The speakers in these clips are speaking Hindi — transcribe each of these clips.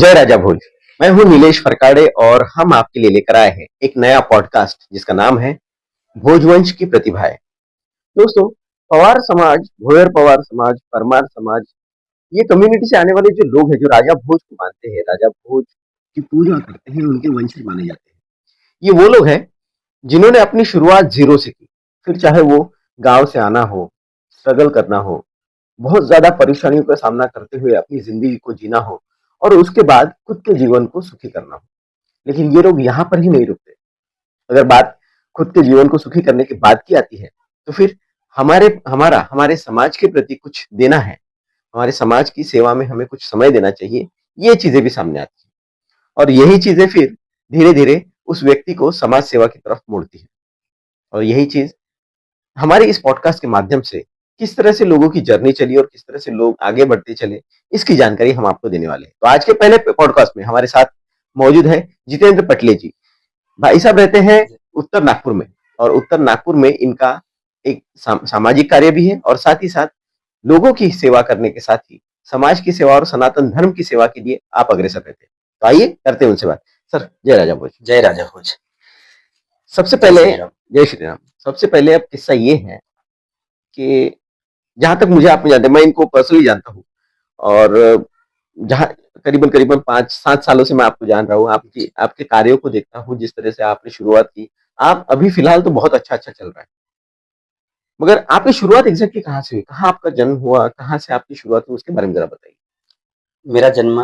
जय राजा भोज। मैं हूं नीलेश फरकाड़े और हम आपके लिए लेकर आए हैं एक नया पॉडकास्ट जिसका नाम है भोजवंश की प्रतिभाएं। दोस्तों, पवार समाज, भोयर पवार समाज, परमार समाज, ये कम्युनिटी से आने वाले जो लोग हैं, जो राजा भोज को मानते हैं, राजा भोज की पूजा करते हैं, उनके वंशज माने जाते हैं। ये वो लोग हैं जिन्होंने अपनी शुरुआत जीरो से की। फिर चाहे वो गांव से आना हो, स्ट्रगल करना हो, बहुत ज्यादा परेशानियों का सामना करते हुए अपनी जिंदगी को जीना हो और उसके बाद खुद के जीवन को सुखी करना हो। लेकिन ये लोग यहाँ पर ही नहीं रुकते। अगर बात खुद के जीवन को सुखी करने की बात की आती है, तो फिर हमारे समाज के प्रति कुछ देना है, हमारे समाज की सेवा में हमें कुछ समय देना चाहिए, ये चीजें भी सामने आती हैं। और यही चीजें फिर धीरे धीरे उस व्यक्ति को समाज सेवा की तरफ मोड़ती है। और यही चीज हमारे इस पॉडकास्ट के माध्यम से किस तरह से लोगों की जर्नी चली और किस तरह से लोग आगे बढ़ते चले, इसकी जानकारी हम आपको देने वाले हैं। तो आज के पहले पॉडकास्ट में हमारे साथ मौजूद है जितेंद्र पटले जी। भाई साहब रहते हैं उत्तर नागपुर में, और उत्तर नागपुर में इनका एक सामाजिक कार्य भी है और साथ ही साथ लोगों की सेवा करने के साथ ही समाज की सेवा और सनातन धर्म की सेवा के लिए आप अग्रसर रहते हैं। तो आइए करते हैं उनसे बात। सर, जय राजा भोज। जय राजा भोज। सबसे जय पहले श्री राम। जय श्री राम। सबसे पहले अब किस्सा ये है कि जहां तक मुझे आप जानते हैं, मैं इनको पर्सनली जानता हूँ और जहां करीबन करीबन 5-7 सालों से मैं आपको जान रहा हूँ, आपकी आपके कार्यों को देखता हूँ, जिस तरह से आपने शुरुआत की। आप अभी फिलहाल तो बहुत अच्छा अच्छा चल रहा है, मगर आपकी शुरुआत एग्जैक्टली कहाँ से हुई, कहाँ आपका जन्म हुआ, कहाँ से आपकी शुरुआत हुई, उसके बारे में जरा बताइए। मेरा जन्म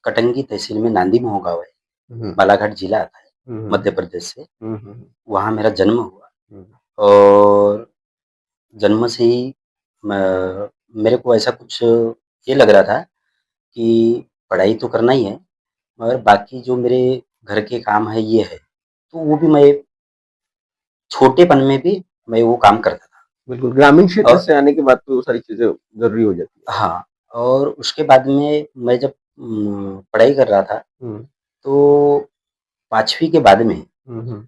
कटंगी तहसील में नांदी मोह गाँव है, हम्म बालाघाट जिला आता है, हम्म मध्य प्रदेश से। हम्म वहाँ मेरा जन्म हुआ हम्म और जन्म से ही म मेरे को ऐसा कुछ ये लग रहा था कि पढ़ाई तो करना ही है, मगर बाकी जो मेरे घर के काम है ये है, तो वो भी मैं छोटेपन में भी मैं वो काम करता था। बिल्कुल, ग्रामीण क्षेत्र और से आने के बाद तो वो सारी चीजें जरूरी हो जाती है। हाँ, और उसके बाद में मैं जब पढ़ाई कर रहा था, हम्म तो 5वीं के बाद में हम्म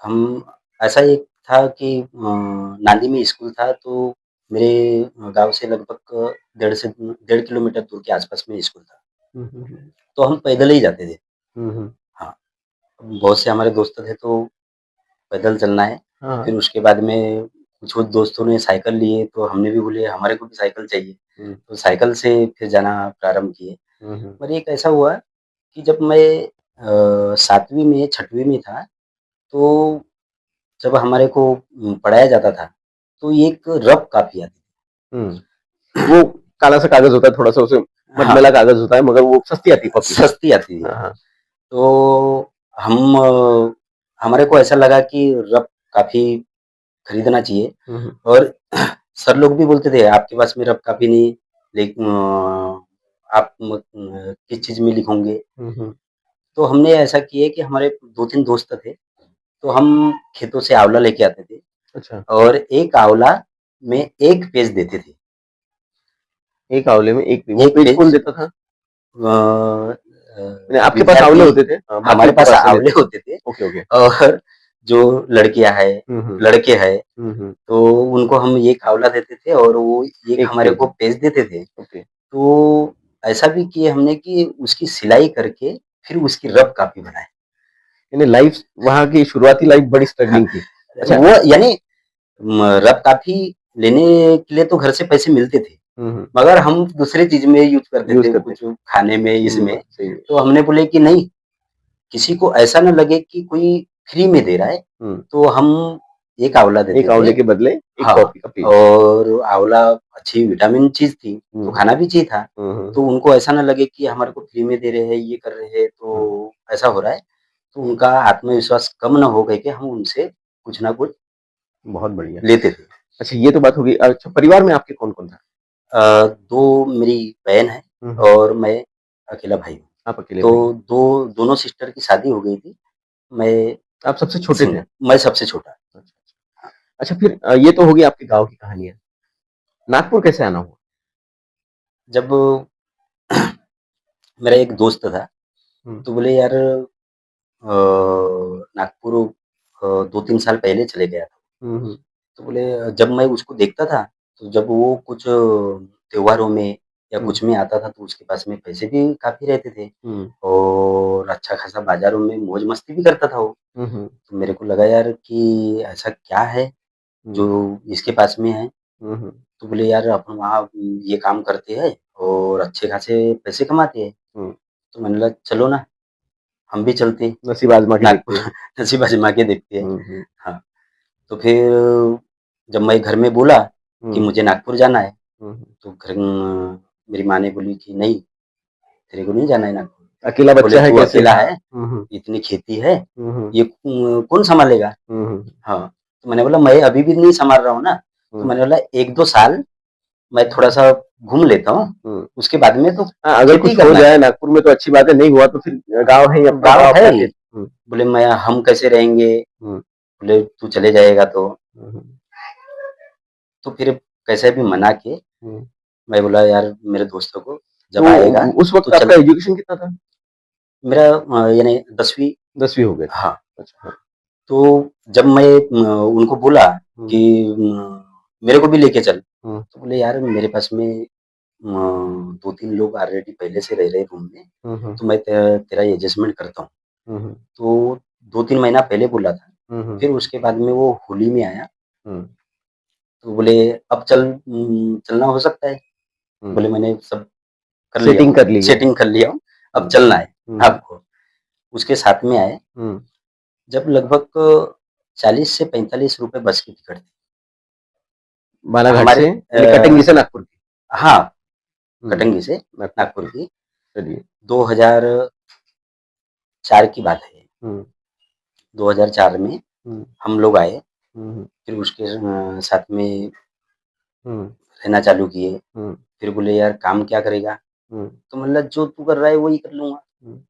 हम ऐसा एक था कि नांदी में स्कूल था, तो मेरे गाँव से लगभग 1.5 किलोमीटर दूर के आस-पास में स्कूल था। हम्म हम्म तो हम पैदल ही जाते थे। हम्म हाँ, बहुत से हमारे दोस्त थे तो पैदल चलना है। हाँ। फिर उसके बाद में कुछ दोस्तों ने साइकिल लिए तो हमने भी बोले हमारे को भी साइकिल चाहिए। हम्म तो साइकिल से फिर जाना प्रारंभ किए। हम्म पर एक ऐसा हुआ कि जब मैं 7वीं में 6वीं में था, तो जब हमारे को पढ़ाया जाता था, तो एक रफ कॉपी आती थी। वो काला सा कागज होता है, थोड़ा सा उसे हाँ, मटमैला कागज होता है, मगर वो सस्ती आती है कॉपी। सस्ती आती थी। हाँ हाँ। तो हम हमारे को ऐसा लगा कि रफ कॉपी खरीदना चाहिए। हम्म और सर लोग भी बोलते थे आपके पास में रफ कॉपी नहीं, लेकिन आप किस चीज़ में लिखोगे? हम्म तो हमने ऐसा किया कि हमारे 2-3 दोस्त थे, तो हम खेतों से आँवला लेके आते थे अच्छा। और एक आँवला में 1 पेज देते थे। एक आंवले में एक वो 1 पेज कौन पेज देता था? मैंने आपके पास आंवले विद्यार्थी होते थे, हाँ, हमारे बाकियों के पास पास से आँवले लेते थे। होते थे। Okay okay. और जो लड़कियाँ हैं, हम्म लड़के हैं, हम्म। तो उनको हम 1 आँवला देते थे और वो 1 एक हमारे पेज। को पेज देते थे। ओके। तो ऐसा भी किए हमने कि उसकी सिलाई करके फिर उसकी रफ कॉपी बनाए। यानी लाइफ, वहाँ की शुरुआती लाइफ बड़ी हाँ, स्ट्रगलिंग थी। अच्छा। वो यानी रफ कॉपी लेने के लिए तो घर से पैसे मिलते थे, मगर हम दूसरे चीज़ में यूज़ करते यूज थे, करते। कुछ खाने में, इसमें। सही है। तो हमने बोले कि नहीं, किसी को ऐसा ना लगे कि कोई फ्री में दे रहा है, हम्म। तो हम 1 आँवला एक देते आंवले थे। के बदले एक हाँ, कॉपी का पेज। और आँवला अच्छी विटामिन चीज़ थी, तो हम्म खाना भी चाहिए था। हम्म तो उनको ऐसा ना लगे कि हमारे को फ्री में दे रहे हैं, ये कर रहे हैं, हम्म। तो ऐसा हो रहा है। तो उनका आत्मविश्वास कम ना हो करके हम उनसे कुछ ना कुछ बहुत बढ़िया। लेते थे। अच्छा, ये तो बात होगी। अच्छा, परिवार में आपके कौन कौन था? 2 मेरी बहन है हम्म। और मैं अकेला भाई हूँ। आप अकेले भाई तो हैं। दोनों सिस्टर की शादी हो गई थी। मैं आप सबसे छोटे थे? सिंगल, मैं सबसे छोटा। अच्छा अच्छा। अच्छा, फिर ये तो होगी आपके गांव की कहानियां। नागपुर कैसे आना हुआ? जब मेरा एक दोस्त था, हम्म तो बोले यार नागपुर 2-3 साल पहले चले गया था। हम्म तो बोले जब मैं उसको देखता था, तो जब वो कुछ त्योहारों में या हुँ, कुछ में आता था तो उसके पास में पैसे भी काफ़ी रहते थे हुँ, और अच्छा खासा बाज़ारों में मौज-मस्ती भी करता था वो। हुँ, हुँ, तो मेरे को लगा यार कि ऐसा क्या है हुँ, जो इसके पास में है? हुँ, हुँ, तो बोले यार अपन वहाँ ये काम करते हैं और अच्छे खासे पैसे कमाते हैं। हुँ, तो मैंने बोला चलो ना, हम भी चलते हैं, नसीब आज़मा के नागपुर देखते हैं। नसीब आज़मा के देखते हैं। हुँ, हुँ, हाँ, तो फिर जब मैं घर में बोला कि हुँ, मुझे नागपुर जाना है, हुँ, हुँ। तो मेरी माँ ने बोली कि नहीं, तेरे को नहीं जाना है नागपुर। अकेला बोले बच्चा है तू कैसे? अकेला है, हुँ, हुँ, इतनी खेती है, हुँ, हुँ, ये कौन सँभालेगा? हुँ, हुँ, हाँ, तो मैंने बोला मैं अभी भी नहीं सँभाल रहा हूँ ना, तो हुँ, मैंने बोला 1-2 साल मैं थोड़ा-सा घूम लेता हूँ, हुँ। उसके बाद में तो हाँ, अगर खेती कुछ हो करना है। जाए नागपुर में तो अच्छी बात है, नहीं हुआ तो फिर गाँव है ही अपना, गाँव तो है आप ही, आके हुँ, बोले मैं हम कैसे रहेंगे? हुँ, बोले तू चले जाएगा हुँ, हुँ, तो फिर कैसे भी मना के हुँ। मैं बोला यार मेरे दोस्तों को तो जब आएगा उस तो वक़्त चल आपका एजुकेशन कितना था? मेरा यानी 10वीं 10वीं हो गए थे। हाँ, अच्छा, हाँ। तो जब मैं उनको बोला हुँ, कि मेरे को भी लेके चल, हुँ, तो बोले यार मेरे पास में 2-3 लोग ऑलरेडी पहले से रह रहे रूम में, हुँ, हुँ, तो मैं तेरा एडजस्टमेंट करता हूँ। हुँ, हुँ, तो 2-3 महीना पहले बोला था, हुँ, हुँ, फिर उसके बाद में वो होली में आया, हुँ, तो बोले अब चलना हो सकता है? हुँ। बोले मैंने सब कर लिया सेटिंग हूँ, कर ली है। सेटिंग कर लिया हूँ, अब हुँ, चलना है हुँ, आपको। उसके साथ में आए, हुँ। जब लगभग 40 से 45 रुपए बस की टिकट थी। बालाघाट हमारे से यानी कटंगी से नागपुर की। हाँ, हुँ, कटंगी से नागपुर नागपुर की। की चलिए। 2004 की बात है ये। हुँ, 2004 में हुँ, हम लोग आए, हुँ, हुँ, फिर उसके साथ में हुँ, रहना चालू किए। हुँ, फिर बोले यार काम क्या करेगा? हुँ, तो मतलब जो तू कर रहा है वही कर लूँगा। हुँ।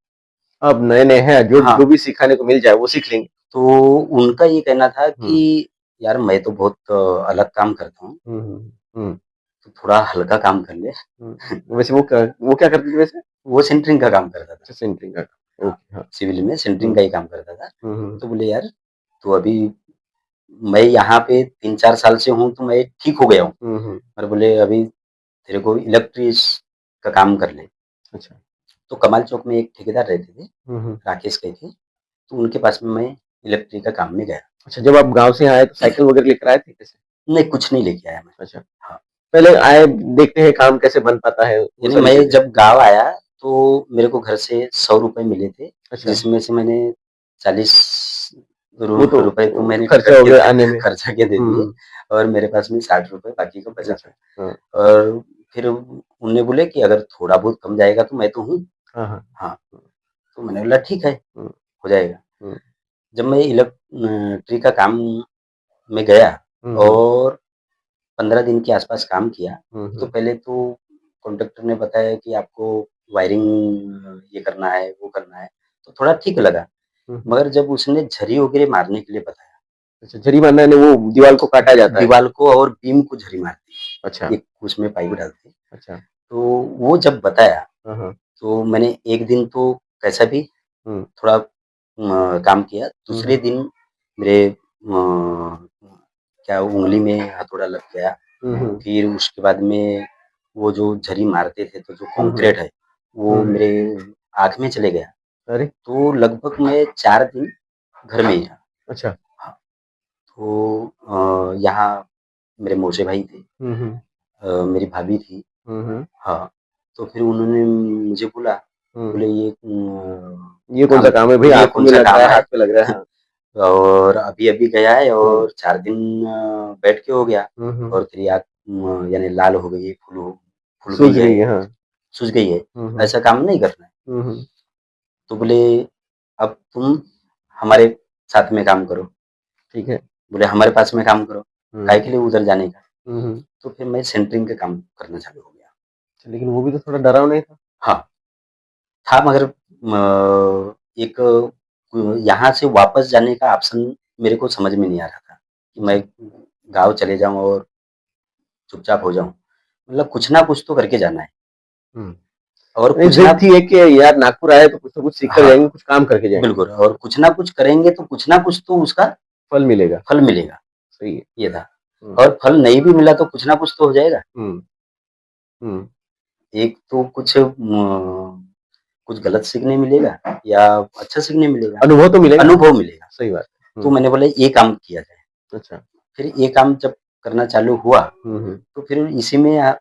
अब नए-नए हैं, जो हाँ, जो भी सिखाने को मिल जाए वो सीख लेंगे। तो उनका ये कहना था हुँ, कि यार मैं तो बहुत अलग काम करता हूँ, हुँ, हुँ, हुँ, तो थोड़ा हल्का काम कर ले। हुँ। वैसे वो क्या करती थी वैसे? वो सेंटरिंग का काम करता था। अच्छा सेंटरिंग का। हाँ, ओके, हाँ। सिविल में सेंटरिंग हुँ, का ही काम करता था। हुँ, हुँ, तो बोले यार तू अभी मैं यहाँ पे 3-4 साल से हूँ तो मैं ठीक हो गया हूँ। हुँ, हुँ। पर बोले अभी तेरे को इलेक्ट्रिस का काम कर ले। अच्छा। तो कमाल चौक में एक ठेकेदार रहते थे, हुँ, हुँ। राकेश करके, तो उनके पास में मैं इलेक्ट्रिक का काम में गया। अच्छा जब आप गाँव से आए तो साइकिल वगैरह लेकर आए थे कैसे? नहीं, कुछ नहीं लेके आया मैं। अच्छा। हाँ, पहले आए देखते हैं काम कैसे बन पाता है, वो यानी सारी मैं चीज़ें। जब गाँव आया तो मेरे को घर से ₹100 मिले थे, अच्छा, जिसमें से मैंने 40 वो तो रुपए तो मैंने खर्चा टिकट हो के गया आने में। खर्चा के दे हुँ, दिए हुँ। और मेरे पास में ₹60 बाकी का बचा अच्छा, था। हाँ। और फिर उन्होंने बोले कि अगर थोड़ा बहुत कम जाएगा तो मैं तो हूँ। हाँ, हाँ। हाँ, तो मैंने बोला ठीक है, हुँ, हो जाएगा। हुँ, जब मैं ट्री का काम में गया हुँ, हुँ, और 15 दिन के आसपास काम किया, हुँ, तो हुँ, पहले तो कॉन्ट्रैक्टर ने बताया कि आपको वायरिंग ये करना है, वो करना है, तो थोड़ा ठीक लगा। हुँ, हुँ। मगर जब उसने झरी वगैरह मारने के लिए बताया, अच्छा जरीमाना यानी वो दीवार को काटा जाता है। दीवार को और बीम को झरी मारती अच्छा, है, एक उसमें पाइप डालते हैं। अच्छा। तो वो जब बताया, हाँ, हाँ। तो मैंने 1 दिन तो कैसा भी हुँ, थोड़ा काम किया, हुँ, दूसरे हुँ, दिन मेरे क्या उँगली में हथौड़ा लग गया। हुँ, हुँ, फिर उसके बाद में वो जो झरी मारते थे, तो जो हुँ, हुँ, कॉन्क्रीट है, वो हुँ, हुँ। मेरे आँख में चले गया। अरे! तो लगभग मैं 4 दिन घर में ही रहा। अच्छा। हाँ, तो यहाँ मेरे मौसे भाई थे, हुँ, हुँ, मेरी भाभी थी। हुँ, हुँ, हाँ, तो फिर उन्होंने मुझे बोला, हुँ। बोले ये ये कौन-सा काम काम है भई ये आँखों में कौन-सा लग रहा काम है, हाथ है? पे लग रहा है। हाँ। और अभी-अभी गया है हुँ, और 4 दिन बैठ के हो गया हुँ, हुँ। और तेरी आँख यानी लाल हो गई है, फूल गई सूझ है, गई है, हाँ। सूज गई है, हुँ, हुँ, ऐसा काम नहीं करना है। हुँ, हुँ। तो बोले अब तुम हमारे साथ में काम करो, ठीक है। बोले हमारे पास में काम करो, हुँ, काहे के लिए उधर जाने का? हुँ, हुँ। तो फिर मैं सेंटरिंग का काम करना चालू हो गया। अच्छा लेकिन वो भी तो थोड़ा डरावना ही था। हाँ, था मगर एक यहाँ से वापस जाने का ऑप्शन मेरे को समझ में नहीं आ रहा था, कि अच्छा। मैं गाँव चले जाऊँ और चुपचाप हो जाऊँ। मतलब कुछ ना कुछ तो करके जाना है हुँ। और नहीं कुछ ना ज़िद थी एक कि यार नागपुर आए तो कुछ ना कुछ सीख कर हाँ, जाएँगे, कुछ काम करके जाएँगे। बिल्कुल और कुछ ना कुछ करेंगे तो कुछ ना कुछ तो उसका फल मिलेगा। फल मिलेगा, सही है। ये था। हुँ, और फल नहीं भी मिला तो कुछ ना कुछ तो हो जाएगा। हुँ, हुँ। एक तो कुछ गलत सीखने मिलेगा या अच्छा सीखने मिलेगा, अनुभव तो मिलेगा। अनुभव मिलेगा। सही बात है। तो मैंने बोला ये काम किया जाए। अच्छा। फिर ये काम जब करना चालू हुआ, हुँ। तो फिर इसी में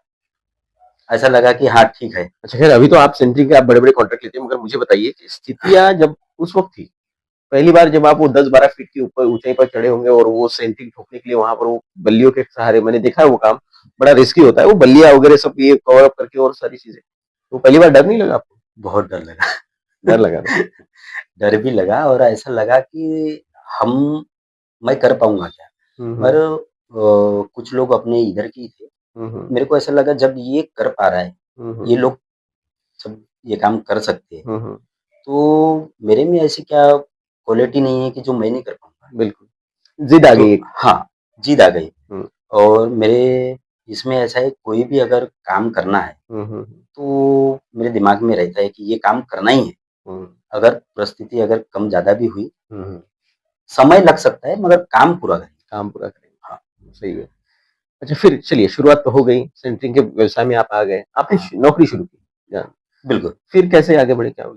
ऐसा लगा कि हाँ, ठीक है। अच्छा, ख़ैर अभी तो आप सेंटरिंग के आप बड़े-बड़े कॉन्ट्रैक्ट लेते हैं, मगर मुझे बताइए कि स्थितियाँ जब उस वक़्त थी, पहली बार जब आप वो 10-12 फीट के ऊपर ऊँचाई पर चढ़े होंगे और वो सेंटरिंग ठोकने के लिए वहाँ पर वो बल्लियों के सहारे, मैंने देखा है वो काम, बड़ा रिस्की होता है, वो बल्लियाँ वग़ैरह सब ये कवर अप करके और सारी चीज़ें। तो पहली बार डर नहीं लगा आपको? बहुत डर लगा। डर लगा ना? डर भी लगा और ऐसा लगा कि हम मैं कर पाऊँगा क्या? हुँ, पर हुँ। कुछ लोग अपने इधर के ही थे। हुँ, हुँ। मेरे को ऐसा लगा जब ये कर पा रहा है, हुँ, हुँ। ये लोग सब ये काम कर सकते हैं, हुँ, हुँ। तो मेरे में ऐसी क्या क्वालिटी नहीं है कि जो मैं नहीं कर पाऊँगा। बिल्कुल, ज़िद आ तो गई एक। हाँ, जीत आ गई। हुँ। और मेरे इसमें ऐसा है कोई भी अगर काम करना है, हुँ, हुँ, तो मेरे दिमाग में रहता है कि ये काम करना ही है। हुँ। अगर परिस्थिति अगर कम ज़्यादा भी हुई, हुँ, हुँ। समय लग सकता है मगर काम पूरा करेंगे। काम पूरा करेंगे, हाँ, सही है। अच्छा, फिर चलिए शुरुआत तो हो गई, सेंटरिंग के व्यवसाय में आप आ गए, आपने हाँ, नौकरी शुरू की। हाँ, बिल्कुल। फिर कैसे आगे बढ़े, क्या हुआ?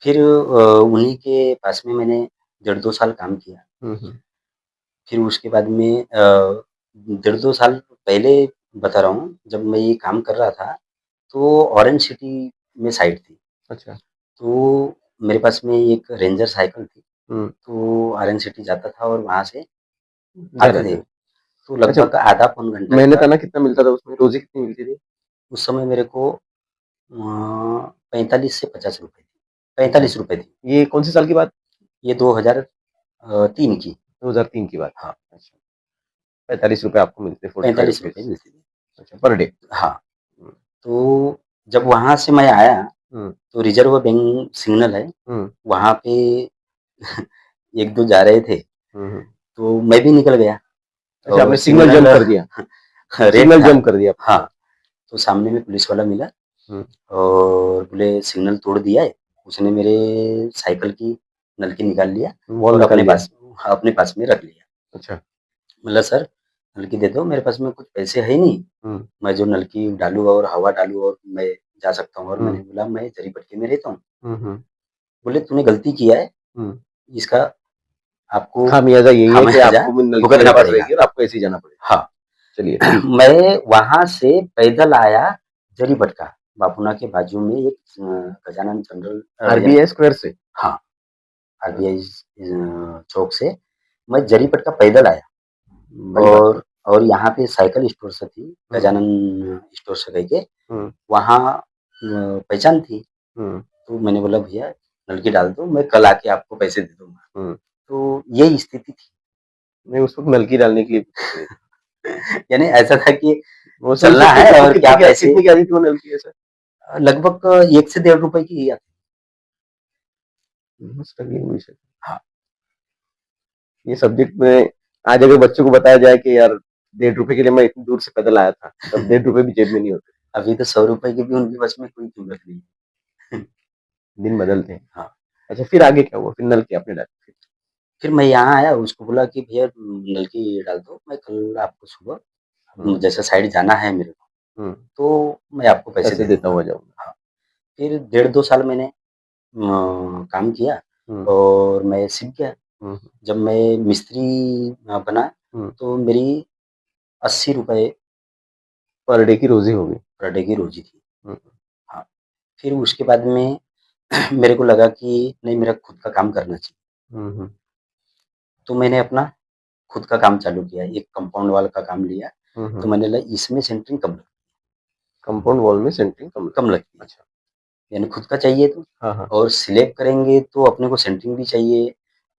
फिर उन्हीं के पास में मैंने डेढ़ 2 साल काम किया। हुँ, हुँ। फिर उसके बाद में डेढ़ 2 साल पहले बता रहा हूँ, जब मैं ये काम कर रहा था, तो ऑरेंज सिटी में साइट थी। अच्छा। तो मेरे पास में एक रेंजर साइकिल थी, हुँ। तो ऑरेंज सिटी जाता था और वहाँ से घर आ आते थे। गए। तो अच्छा, लगभग आधा पौन घंटा का मेहनताना कितना मिलता था उसमें? रोज़ी कितनी मिलती थी? उस समय मेरे को 45 से 50 रुपए थी। अच्छा, 45 रुपए थी। ये कौन-से साल की बात? ये 2003 की। 2003 की बात। हाँ, अच्छा, ₹45 आपको मिलते, 45 ₹45 रुपीज़। मिलती थी। अच्छा, पर डे। हाँ, हुँ, तो जब वहाँ से मैं आया, हुँ, तो रिज़र्व बैंक सिग्नल है, हुँ, वहाँ पे 1-2 जा रहे थे, हुँ, हुँ। तो मैं भी निकल गया अच्छा, और आपने सिग्नल सिग्नल जंप कर दिया, रेड सिग्नल था। जंप कर दिया आपने। हाँ, तो सामने में पुलिस वाला मिला हुँ, और बोले सिग्नल तोड़ दिया है। उसने मेरे साइकिल की नलकी निकाल लिया बॉल और निकाल अपने लिया। पास हाँ, अपने पास में रख लिया। अच्छा। बोला सर नलकी दे दो, मेरे पास में कुछ पैसे है नहीं, हुँ, मैं जो नलकी डालूँ और हवा डालूँ और मैं जा सकता हूँ। और मैंने हुँ, बोला मैं जरीपटके में रहता हूँ। हुँ, हुँ, बोले तूने गलती किया है, हुँ। इसका आपको खामियाज़ा यही है कि खामियाज़ा आपको वो नलकी मेरे भुगतना पास पड़ेगा। रहेगी और आपको ऐसे ही जाना पड़ेगा। हाँ, चलिए फिर? मैं वहाँ से पैदल आया जरीपटका, बापूना के बाजू में एक गजानन जनरल यानी आरबीआई स्क्वायर से? हाँ, हाँ, आरबीआई चौक से मैं जरीपटका पैदल आया। बड़ी बात है। और यहाँ पे साइकिल स्टोर से थी, हुँ, गजानन स्टोर से कह के, हुँ, वहाँ पहचान थी। हुँ, तो मैंने बोला भैया नलकी डाल दो, मैं कल आके आपको पैसे दे दूँगा। हुँ। तो यही स्थिति थी। नहीं, उस वक़्त नलकी डालने के लिए भी पैसे नहीं थे। यानी ऐसा था कि वो सही चलना से है कितने और क्या पैसे कितने की आती थी वो नलकी ऐसा? लगभग 1 से डेढ़ रुपए की ही आती। स्ट्रगलिंग विषय। हाँ, ये सब्जेक्ट में आज अगर बच्चों को बताया जाए कि यार ₹1.5 के लिए मैं इतनी दूर से पैदल आया था, तब ₹1.5 भी जेब में नहीं होते। अभी तो 100 रुपए की भी उनके बस में कोई कीमत नहीं है। दिन बदलते हैं। हाँ, अच्छा, फिर आगे क्या हुआ? फिर नलकी आपने डाली? फिर मैं यहाँ आया, उसको बोला कि भैया नलकी डाल दो, मैं कल आपको सुबह हुँ, जैसे साइड जाना है मेरे को, हुँ। तो मैं आपको पैसे पैसे दे देता दूँगा। हुआ जाऊँगा। हाँ, फिर डेढ़ 2 साल मैंने काम किया हुँ, और मैं सीख गया। हुँ, जब मैं मिस्त्री बना, हुँ। तो मेरी ₹80 पर डे की रोज़ी होगी। पर डे की रोज़ी थी। हुँ, हाँ, फिर उसके बाद में मेरे को लगा कि नहीं मेरा खुद का काम करना चाहिए। हुँ, हुँ, तो मैंने अपना खुद का काम चालू किया, एक कंपाउंड वॉल का काम लिया, हुँ, तो हुँ। मैंने बोला इसमें सेंटरिंग कंपाउंड वॉल में सेंटरिंग कम लगती है, अच्छा। यानी खुद का चाहिए तो हाँ, हाँ। और स्लैब करेंगे तो अपने को सेंटरिंग भी चाहिए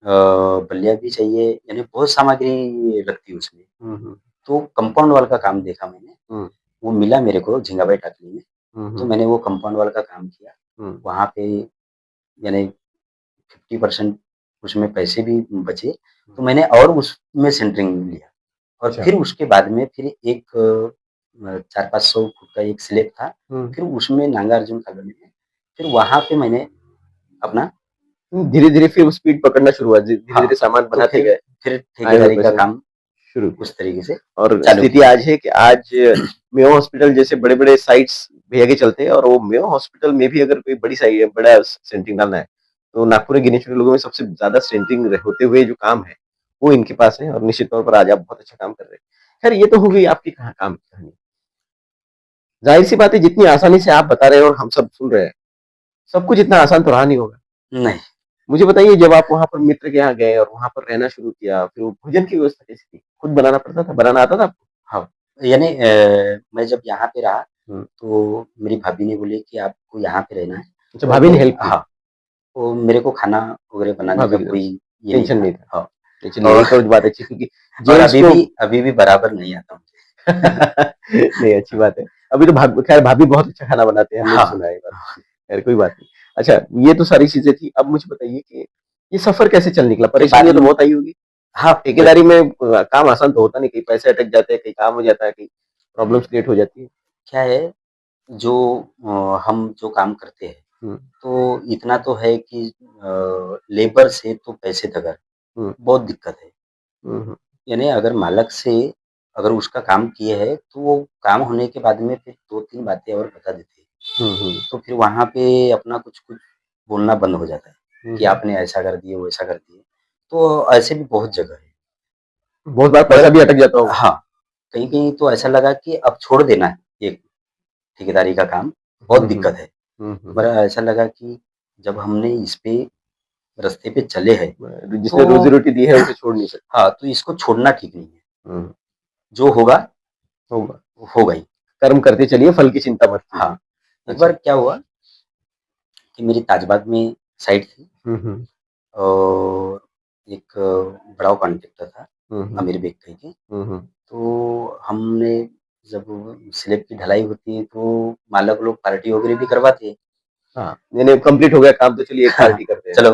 बल्लियाँ भी चाहिए, यानी बहुत सामग्री लगती है उसमें। हुँ, हुँ, तो कंपाउंड वॉल का काम देखा मैंने, हुँ, वो मिला मेरे को झिंगाबाई टाकली में, हुँ, तो हुँ, मैंने वो कंपाउंड वॉल का काम किया। हुँ। वहाँ पे यानी 50% उसमें पैसे भी बचे, तो मैंने और उसमें सेंटरिंग लिया और अच्छा। फिर उसके बाद में फिर एक 400-500 फुट का एक स्लैब था, हुँ। फिर उसमें नागार्जुन कॉलोनी में, फिर वहाँ पे मैंने अपना धीरे-धीरे फिर स्पीड पकड़ना शुरू हुआ, धीरे-धीरे हाँ, सामान तो बनाते गए, फिर आए हुए ठेकेदारी का पैसे। काम शुरू किया उस तरीके से और चालू स्थिति किया। आज है कि आज मेयो हॉस्पिटल जैसे बड़े-बड़े साइट्स भैया के चलते हैं और वो मेयो हॉस्पिटल में भी अगर कोई बड़ा सेंटरिंग डालना है, तो नागपुर के गिने-चुने लोगों में सबसे ज़्यादा सेंटरिंग होते हुए जो काम है, वो इनके पास है और निश्चित तौर पर आज आप बहुत अच्छा काम कर रहे हैं। खैर ये तो हो गई आपकी कहा काम की कहानी। ज़ाहिर-सी बात है जितनी आसानी से आप बता रहे हैं और हम सब सुन रहे हैं, सब कुछ इतना आसान तो रहा नहीं होगा। नहीं, मुझे बताइए जब आप वहाँ पर मित्र के यहाँ गए और वहाँ पर रहना शुरू किया, फिर वो भोजन की व्यवस्था कैसी थी? खुद बनाना पड़ता था? बनाना आता था आपको? हाँ, यानी मैं जब यहाँ पे रहा, हुँ। तो मेरी भाभी ने बोली कि आपको यहाँ पे रहना है अच्छा और भाभी ने हेल्प की, हाँ, तो मेरे को खाना वगैरह बनाने भाभी का की तरफ कोई से, ये नहीं टेंशन था। नहीं था। हाँ, नहीं चलिए और एक और बात अच्छी क्योंकि और जेंट्स को अभी भी बराबर नहीं आता मुझे। नहीं अच्छी बात है। अभी तो खैर भाभी बहुत अच्छा खाना बनाते हैं, हमने भी हाँ, सुना है ये बात। खैर कोई बात नहीं। अच्छा ये तो सारी चीज़ें थी। अब मुझे बताइए कि ये सफ़र कैसे चल निकला? फिर बाद परेशानियाँ तो में बहुत आई होगी? हाँ, ठेकेदारी में काम आसान तो होता नहीं, कहीं पैसे अटक जाते हैं, कहीं काम हो जाता है, कहीं प्रॉब्लम्स क्रिएट हो जाती है। क्या है जो हम जो काम करते हैं, हुँ, तो इतना तो है कि लेबर से तो पैसे तक हुँ, बहुत दिक्कत है। हुँ, हुँ, यानी अगर मालक से अगर उसका काम किए है, तो वो काम होने के बाद में फिर 2-3 बातें और बता देते हैं। हुँ, हुँ, तो फिर वहाँ पे अपना कुछ-कुछ बोलना बंद हो जाता है, हुँ, कि हुँ। आपने ऐसा कर दिए, वैसा कर दिए। तो ऐसे भी बहुत जगह है। बहुत बार पैसा मगर भी अटक जाता होगा। हाँ, कहीं-कहीं तो ऐसा लगा कि अब छोड़ देना है ये ठेकेदारी का काम, बहुत हुँ, हुँ, दिक्कत है। हुँ, हुँ। मगर ऐसा लगा कि जब हमने इस पे रास्ते पे चले हैं, जिसने तो रोज़ी-रोटी दी है उसे छोड़ नहीं सकते। हाँ, तो इसको छोड़ना ठीक नहीं है। हुँ, जो होगा, होगा। वो होगा ही। कर्म करते चलिए, फल की चिंता मत कीजिए। हाँ, एक अच्छा। बार क्या हुआ कि मेरी ताजबाग में साइट थी हुँ, हुँ, और एक बड़ा कॉन्ट्रैक्टर था, हुँ, हुँ, अमीर व्यक्ति कहीं के। हुँ, हुँ। तो हमने जब स्लैब की ढलाई होती है, तो मालक लोग पार्टी वगैरह भी करवाते हैं। हाँ, यानी कंप्लीट हो गया काम तो चलिए एक पार्टी करते हैं। चलो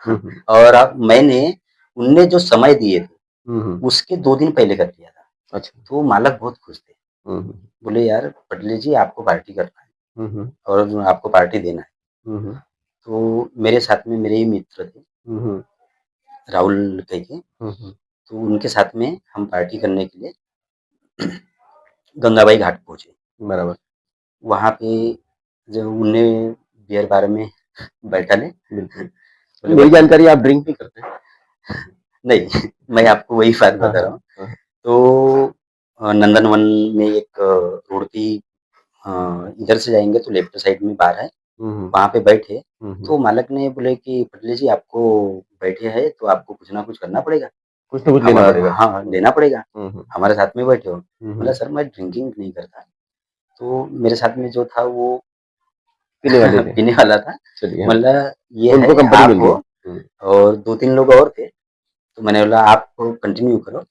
हुँ, हुँ, और अब मैंने उनने जो समय दिए थे, हुँ, हुँ। उसके 2 दिन पहले कर दिया था। अच्छा। तो मालक बहुत खुश थे। हुँ, हुँ, बोले, "यार पटले जी आपको पार्टी करना है हुँ, हुँ, और आपको पार्टी देना है।" हुँ, हुँ, तो मेरे साथ में मेरे ही मित्र थे, हुँ, हुँ, राहुल कह के, हुँ, हुँ। तो उनके साथ में हम पार्टी करने के लिए गंगाबाई घाट पहुँचे। बराबर, वहाँ पे जब उन्हें बियर बार में बैठा ले, बिल्कुल। बोले मेरी बैठो। जानकारी आप ड्रिंक नहीं करते? नहीं, मैं आपको वही बात हाँ, बता रहा हाँ, हूँ। हाँ। तो नंदनवन में एक रोड पे ही इधर से जाएँगे तो लेफ्ट साइड में बार है, हुँ, हुँ, वहाँ पे बैठे, हुँ, हुँ। तो मालक ने बोले कि पटले जी आपको बैठे हैं तो आपको कुछ ना कुछ करना पड़ेगा। कुछ ना कुछ लेना हमारा पड़ेगा। हाँ, हुँ, लेना पड़ेगा, हुँ, हुँ, हमारे साथ में बैठे हो। हुँ, बोला हुँ। सर मैं ड्रिंकिंग नहीं करता। तो मेरे साथ में जो था वो पीने वाले थे। पीने वाला था। चलिए हाँ, बोला ये उनको है कंपनी आप मिल हो गई। हुँ, और 2-3 लोग और थे। तो मैंने बोला आप कंटिन्यू करो।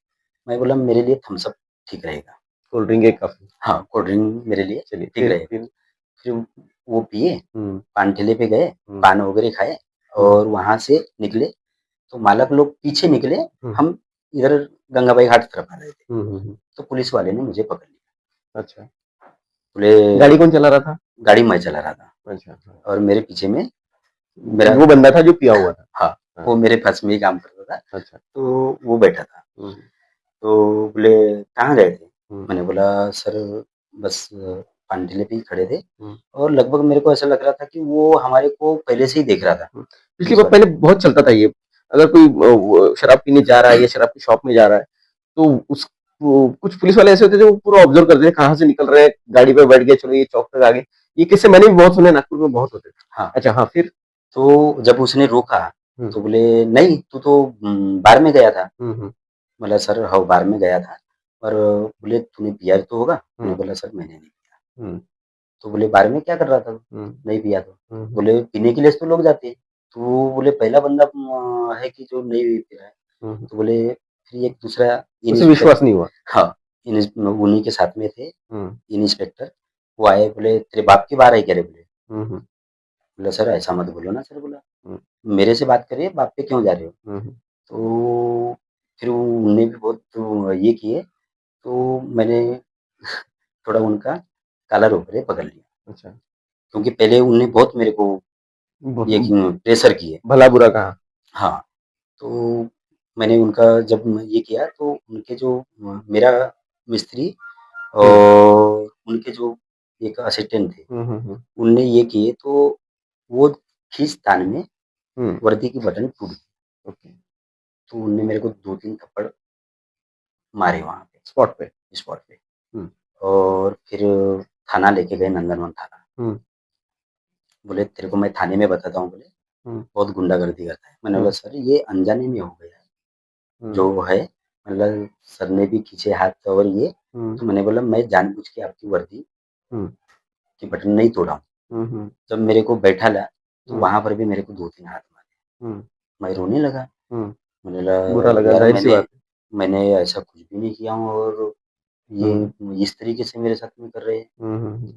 मैं बोला मेरे लिए थम्स अप ठीक रहेगा। कोल्ड ड्रिंक एक काफ़ी। हाँ, कोल्ड ड्रिंक मेरे लिए चलिए ठीक रहेगा। फिर? फिर वो पिए, हुँ, पान ठेले पे गए, हुँ, पान वगैरह खाए हुँ, और वहाँ से निकले, तो मालक लोग पीछे निकले, हुँ, हम इधर गंगाबाई घाट तरफ आ रहे थे। हुँ, हुँ, हुँ। तो पुलिस वाले ने मुझे पकड़ लिया। अच्छा, बोले गाड़ी कौन चला रहा था? गाड़ी मैं चला रहा था अच्छा, हाँ। और मेरे पीछे में मेरा वो बंदा था जो पिया हुआ था। हाँ, हाँ, वो मेरे पास में ही काम करता था, अच्छा। तो वो बैठा था। हुँ, तो बोले कहाँ गए थे? हुँ, मैंने बोला सर बस पान ठेले पे ही खड़े थे हुँ, और लगभग मेरे को ऐसा लग रहा था कि वो हमारे को पहले से ही देख रहा था, हुँ। पिछली पुलिस बार वाला। पहले बहुत चलता था ये। अगर कोई वो शराब पीने जा रहा है या शराब की शॉप में जा रहा है, तो उस वो कुछ पुलिस वाले ऐसे होते हैं जो पूरा ऑब्ज़र्व करते हैं, कहाँ से निकल रहे हैं, गाड़ी पे बैठ गए, चलो ये चौक तक आ गए। ये किस्से मैंने भी बहुत सुने, नागपुर में बहुत होते थे। हाँ, अच्छा हाँ, फिर? तो जब उसने रोका हुँ, तो बोले नहीं तू तो बार में गया था। हुँ, हुँ, बोला सर हाँ, बार में गया था और बोले तूने पिया तो होगा? मैंने हुँ, बोला सर मैंने नहीं पिया। हुँ, तो बोले बार में क्या कर रहा था तू? हुँ, नहीं पिया तो? हुँ, हुँ, बोले पीने के लिए तो लोग जाते हैं। तू बोले पहला बंदा है कि जो नहीं पी रहा है। हुँ, हुँ। तो बोले फिर एक दूसरा उसे इंस्पेक्टर विश्वास नहीं हुआ। हाँ, उन्हीं के साथ में थे हुँ, इंस्पेक्टर। वो आए बोले तेरे बाप की बार है क्या रे? बोले। हुँ, हुँ, बोला सर ऐसा मत बोलो ना सर बोला। हुँ, मेरे से बात करिए बाप पे क्यों जा रहे हो? हुँ, हुँ। तो फिर वो उनने भी बहुत ये किए, तो मैंने थोड़ा उनका कॉलर वगैरह पकड़ लिया। अच्छा, क्योंकि पहले उन्होंने बहुत मेरे को ब ये कि प्रेशर किए। भला-बुरा कहा। हाँ, तो मैंने उनका जब ये किया तो उनके जो मेरा मिस्त्री हुँ। और उनके जो एक असिस्टेंट थे, हुँ, हुँ, हुँ। उनने ये किए तो वो खींचतान में हुँ, वर्दी की बटन टूट गई। ओके। तो उनने मेरे को 2-3 थप्पड़ मारे वहाँ पे, स्पॉट पे। स्पॉट पे। हुँ, और फिर थाना लेके गए, नंदनवन थाना। हुँ, बोले तेरे को मैं थाने में बताता हूँ बोले, हुँ, बहुत गुंडागर्दी करता है। मैंने बोला हुँ, सर ये अनजाने में हो गया है, हुँ, जो है मतलब सर ने भी खींचे हाथ और ये, हुँ, तो मैंने बोला मैं जानबूझ के आपकी वर्दी हुँ, की बटन नहीं तोड़ा हूँ। हुँ, हुँ, जब मेरे को बैठाला, तो हुँ, वहाँ पर भी मेरे को 2-3 हाथ मारे। हुँ, मैं रोने लगा। हुँ। मैंने बुरा बोला लगा, यार ज़ाहिर-सी मैंने बात है। मैंने ऐसा कुछ भी नहीं किया हूँ और ये हुँ, इस तरीके से मेरे साथ में कर रहे हैं। हुँ, हुँ, हुँ,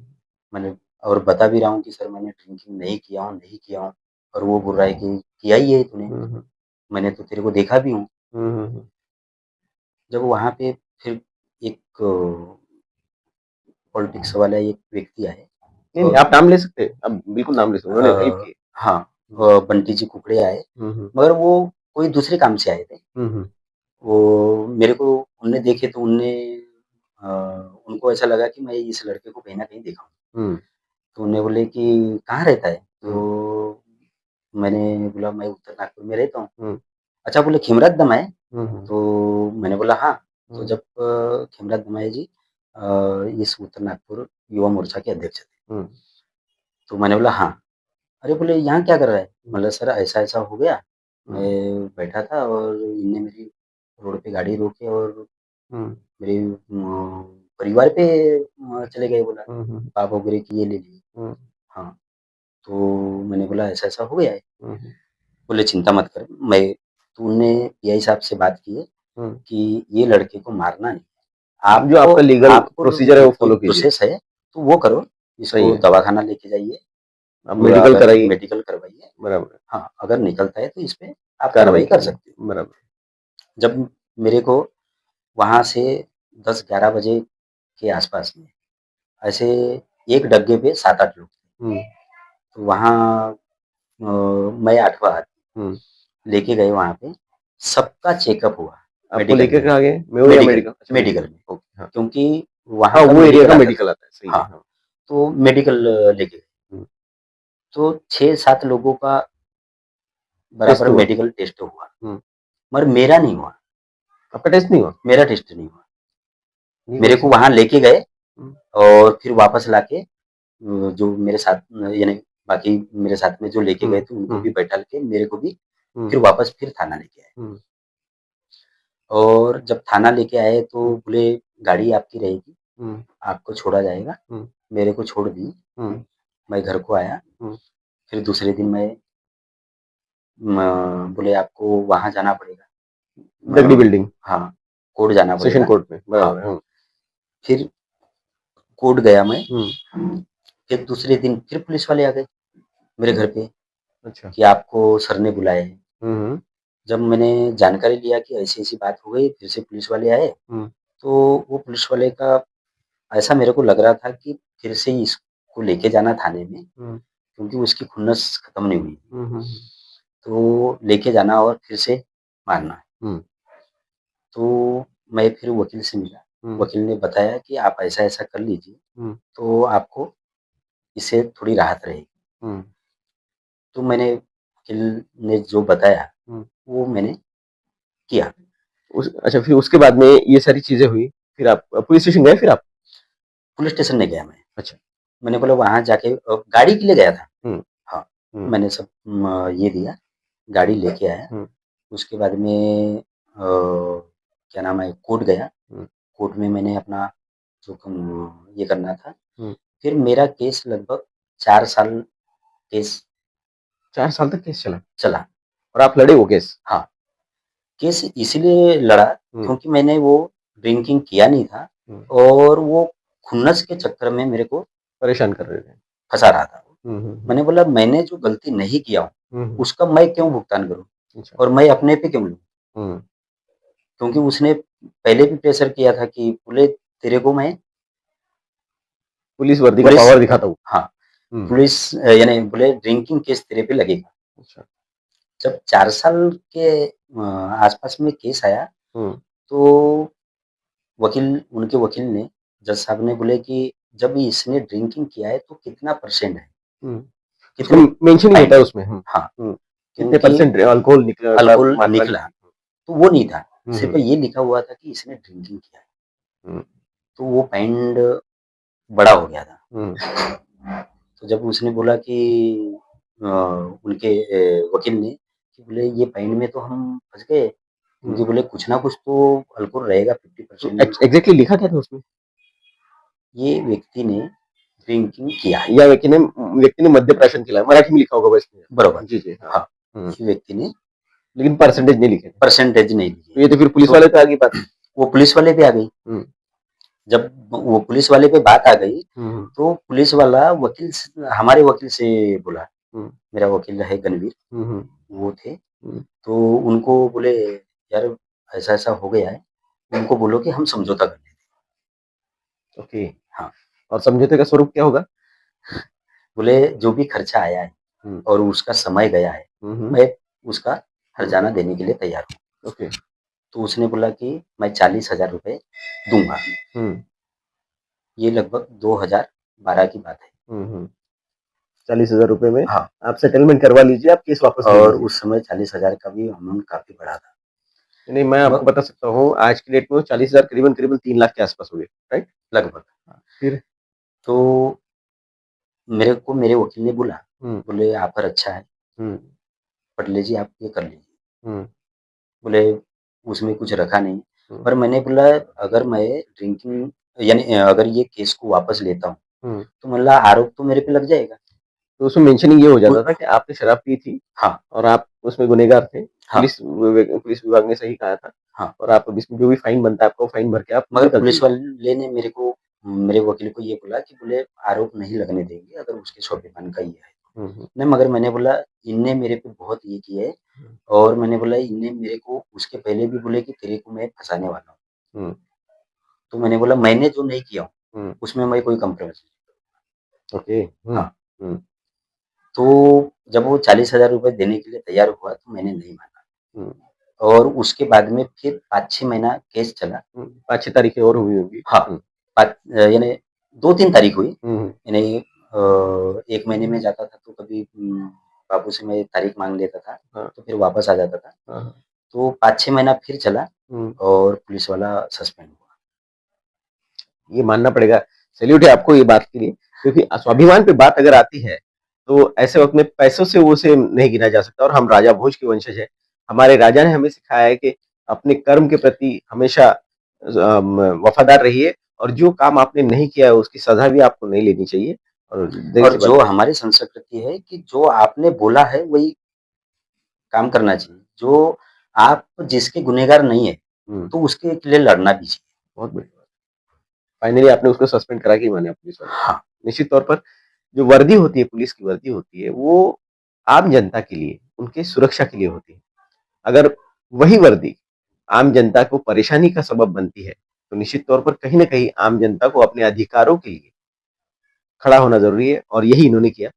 मैंने और बता भी रहा हूँ कि सर मैंने ड्रिंकिंग नहीं किया हूँ, नहीं किया हूँ। और वो बोल रहा है कि किया ही है तूने, हुँ, हुँ, मैंने तो तेरे को देखा भी हूँ। हुँ, हुँ, हुँ। जब वहाँ पे फिर एक पॉलिटिक्स वाला एक व्यक्ति आए नहीं, नहीं, और आप नाम ले सकते हैं। आप बिल्कुल नाम ले सकते हैं। उन्होंने हेल्प अ, की। हाँ, हुँ, बंटी जी कुकड़े आए, हुँ, हुँ, मगर वो कोई दूसरे काम से आए थे। हुँ, हुँ, वो मेरे को उनने देखे तो अ, उनको ऐसा लगा कि मैं इस लड़के को कहीं न कहीं देखा हूँ। हुँ, तो उन्हें बोले कि कहाँ रहता है? हुँ, तो मैंने बोला मैं उत्तर नागपुर में रहता हूँ। हुँ, अच्छा बोले खेमराज दमाई? हुँ, हुँ, तो मैंने बोला हाँ। तो हुँ, जब खेमराज दमाई जी इस उत्तर नागपुर युवा मोर्चा के अध्यक्ष थे। हुँ, तो मैंने बोला हाँ। अरे बोले यहाँ क्या कर रहा है? हुँ, मतलब सर ऐसा-ऐसा हो गया, हुँ, मैं बैठा था और इनने मेरी रोड पे गाड़ी रोकी और हुँ, मेरे परिवार पे चले गए बोला, हुँ, हुँ, पाप वगैरह की ये ले लिए। हुँ, हाँ, तो मैंने बोला ऐसा-ऐसा हो गया है। हुँ, हुँ, बोले चिंता मत कर, मैं तो उनने पीआई साहब से बात की है हुँ। कि ये लड़के को मारना नहीं। जो आपको आपका लीगल आपको प्रोसीजर है वो कोई फ़ॉलो कीजिए। प्रोसेस है, तो वो करो, सही इसको है। दवाखाना लेके जाइए, आप पूरा मेडिकल अगर कराइए। मेडिकल करवाइए। बराबर है। हाँ, अगर निकलता है तो इस पे आप कार्रवाई कार्रवाई कर कीजिए। सकते हो। बराबर। जब मेरे को वहाँ से 10-11 बजे के आस-पास में ऐसे एक डग्गे पे 7-8 लोग थे। हुँ, तो वहाँ मैं 8वाँ हुँ। लेके गए वहाँ पे, सबका चेकअप हुआ आपको मेडिकल लेके में, कहाँ गए? मेयो या मेडिकल मेडिकल? अच्छा मेडिकल। मेडिकल में, ओके, हाँ। क्योंकि वहाँ हाँ, का वो एरिया मेडिकल का आता था। मेडिकल आता है। सही है, हाँ, हाँ। तो मेडिकल लेके गए। हुँ। तो 6-7 लोगों का टेस्ट बराबर हुआ? मेडिकल टेस्ट हुआ, हुँ। मगर मेरा नहीं हुआ, आपका टेस्ट नहीं हुआ? मेरा टेस्ट नहीं हुआ। ये मेरे कैसे? को वहाँ लेके गए हुँ, और फिर वापस लाके जो मेरे साथ यानी बाकी मेरे साथ में जो लेके हुँ, गए थे उनको भी हुँ, बैठा के मेरे को भी हुँ, फिर वापस फिर थाना लेके आए। हुँ, और जब थाना लेके आए तो हुँ, बोले गाड़ी आपकी रहेगी, हुँ, आपको छोड़ा जाएगा। हुँ, मेरे को छोड़ दी, हुँ, मैं घर को आया। हुँ। फिर दूसरे दिन मैं बोले आपको वहाँ जाना पड़ेगा। दगड़ी बिल्डिंग, हाँ, कोर्ट जाना सेशन पड़ेगा। कोर्ट में। हाँ, बराबर है। हुँ, फिर कोर्ट गया मैं। हुँ, फिर दूसरे दिन फिर पुलिस वाले आ गए मेरे घर पे अच्छा। कि आपको सर ने बुलाया है। हुँ, हुँ, जब मैंने जानकारी लिया कि ऐसी-ऐसी बात हो गई, फिर से पुलिस वाले आए, हुँ, तो वो पुलिस वाले का ऐसा मेरे को लग रहा था कि फिर से इसको लेके जाना थाने में, हुँ, क्योंकि उसकी खुन्नस खत्म नहीं हुई। हुँ, हुँ, तो लेके जाना और फिर से मारना। हुँ, तो मैं फिर वकील से मिला। हुँ, वकील ने बताया कि आप ऐसा-ऐसा कर लीजिए, हुँ, तो आपको इससे थोड़ी राहत रहेगी। हुँ, तो मैंने वकील ने जो बताया, हुँ। वो मैंने किया। उस अच्छा, फिर उसके बाद में ये सारी चीज़ें हुई। फिर आप पुलिस स्टेशन गए फिर आप? पुलिस स्टेशन नहीं गया मैं। अच्छा। मैंने बोला वहाँ जाके गाड़ी के लिए गया था। हुँ, हाँ, हुँ, मैंने सब ये दिया, गाड़ी लेके आया। हुँ, उसके बाद में क्या नाम है, कोर्ट गया। हुँ, कोर्ट में मैंने अपना जो ये करना था। हुँ। फिर मेरा केस लगभग 4 साल केस 4 साल तक केस चला चला। और आप लड़े वो केस? हाँ, केस इसलिए लड़ा हुँ, क्योंकि मैंने वो ड्रिंकिंग किया नहीं था हुँ। और वो खुन्नस के चक्कर में मेरे को परेशान कर रहे थे। फँसा रहा था। हुँ, हुँ, हुँ। मैंने बोला मैंने जो गलती नहीं किया हूँ, हुँ, हुँ। उसका मैं क्यों भुगतान करूँ अच्छा। और मैं अपने पे क्यों लूँ? हुँ। क्योंकि उसने पहले भी प्रेशर किया था कि बोले तेरे को मैं पुलिस वर्दी का पुलिस पावर दिखाता हूँ। हाँ, हुँ, पुलिस यानी बोले ड्रिंकिंग केस तेरे पे लगेगा। अच्छा। जब 4 साल के आस-पास में केस आया, हुँ, तो उनके वकील ने, जज साहब ने बोले कि जब इसने ड्रिंकिंग किया है तो कितना परसेंट है, हुँ। उसका कितने मेंशन ही फाइन होता है उसमें। हाँ, हुँ। कितने क्योंकि परसेंट अल्कोहल निकला मतलब अल्कोहल मात्रा निकला, निकली। तो वो नहीं था, हुँ, सिर्फ़ हुँ, ये लिखा हुआ था कि इसने ड्रिंकिंग किया है, हुँ, तो वो फाइन बड़ा हो गया था। हुँ, तो जब उसने बोला कि उनके वकील ने कि बोले ये फाइन में तो हम फँस गए, हुँ। क्योंकि बोले कुछ ना कुछ तो अल्कोहल रहेगा तो 50% एग्ज़ैक्टली लिखा क्या था उसमें? ये व्यक्ति ने ड्रिंकिंग किया है, या व्यक्ति ने मद्यप्राशन किया है, मराठी में लिखा होगा वैसे। बरोबर। जी, जी, हाँ। हाँ, हुँ, ये व्यक्ति ने लेकिन परसेंटेज नहीं लिखे थे। परसेंटेज नहीं ली तो है। ये तो फिर पुलिस तो वाले पे आ गई बात। वो पुलिस वाले पे आ गई। हुँ, जब वो पुलिस वाले पे बात आ गई, हुँ, हुँ, तो पुलिस वाला हमारे वकील से बोला, हुँ, मेरा वकील है गणवीर, हुँ, हुँ, वो थे। हुँ। तो उनको बोले, "यार ऐसा-ऐसा हो गया है, उनको बोलो कि हम समझौता कर लें।" ओके। हाँ, और समझौते का स्वरूप क्या होगा? बोले जो भी खर्चा आया है हुँ, और उसका समय गया है, हुँ, हुँ, मैं उसका हुँ, हर्जाना देने के लिए तैयार हूँ। ओके। तो उसने बोला कि मैं 40,000 रुपए दूँगा। हुँ, ये लगभग 2012 की बात है। हुँ, हुँ। 40,000 रुपए में हाँ, आप सेटलमेंट करवा लीजिए, आप केस वापस ले और लीजिए। उस समय 40,000 का भी अमाउंट काफ़ी बड़ा था। नहीं, मैं आपको ब बता सकता हूँ, आज की डेट में वो 40,000 करीबन-करीबन 3 लाख के आस-पास हो गए, राइट? लगभग। हाँ, फिर? तो मेरे को मेरे वकील ने बोला, हुँ, बोले ऑफ़र अच्छा है, हुँ, पटले जी आप ये कर लीजिए। हुँ, बोले उसमें कुछ रखा नहीं। हुँ, पर मैंने बोला अगर मैं ड्रिंकिंग यानी अगर ये केस को वापस लेता हूँ, हुँ। तो मतलब आरोप तो मेरे पे लग जाएगा। तो उसमें मेंशनिंग ये हो उ जाता था कि आपने शराब पी थी हाँ, और आप उसमें गुनहगार थे। हाँ, पुलिस विभाग ने सही कहा था हाँ। और आप अब इसमें जो भी फाइन बनता है आपका वो फाइन भर के आप मगर निकल पुलिस जाइए। वाले ने मेरे वकील को ये बोला कि बोले आरोप नहीं लगने देंगे अगर उसके स्वाभिमान का ये है। हुँ, हुँ, नहीं मगर मैंने बोला इनने मेरे पे बहुत ये किया है हुँ, और मैंने बोला इनने मेरे को उसके पहले भी बोले कि तेरे को मैं फँसाने वाला हूँ। हुँ, तो मैंने बोला मैंने जो नहीं किया हूँ, हुँ, उसमें मैं कोई कॉम्प्रोमाइज़ नहीं ओके। हुँ, हाँ, हुँ, तो जब वो 40,000 रुपए देने के लिए तैयार हुआ तो मैंने नहीं माना हुँ, और उसके बाद में फिर 5-6 महीना केस चला। हुँ, 5-6 तारीखें और हुई होंगी। हाँ, हुँ, यानी 2-3 तारीख हुई। हुँ, हुँ, यानी 1 महीने में जाता था तो कभी बाबू से मैं तारीख माँग लेता था, हाँ, तो फिर वापस आ जाता था। हाँ, हाँ, तो 5-6 महीना फिर चला हुँ। और पुलिस वाला सस्पेंड हुआ। ये मानना पड़ेगा, सैल्यूट है आपको ये बात के लिए क्योंकि स्वाभिमान पे बात अगर आती है, तो ऐसे वक़्त में पैसों से उसे नहीं गिना जा सकता और हम राजा भोज के वंशज हैं। हमारे राजा ने हमें सिखाया है कि अपने कर्म के प्रति हमेशा वफ़ादार रहिए और जो काम आपने नहीं किया है उसकी सज़ा भी आपको नहीं लेनी चाहिए और और ज़ाहिर-सी बात जो है। हमारी संस्कृति है कि जो आपने बोला है वही काम करना चाहिए। जो आप जिसके गुनहगार नहीं है, हुँ, तो उसके लिए लड़ना भी चाहिए। बहुत बढ़िया बात। फाइनली आपने उसको सस्पेंड करा के ही माने पुलिस वाले। हाँ, निश्चित तौर पर जो वर्दी होती है, पुलिस की वर्दी होती है, वो आम जनता के लिए, उनकी सुरक्षा के लिए होती है। अगर वही वर्दी आम जनता को परेशानी का सबब बनती है, तो निश्चित तौर पर कहीं न कहीं आम जनता को अपने अधिकारों के लिए खड़ा होना ज़रूरी है और यही इन्होंने किया।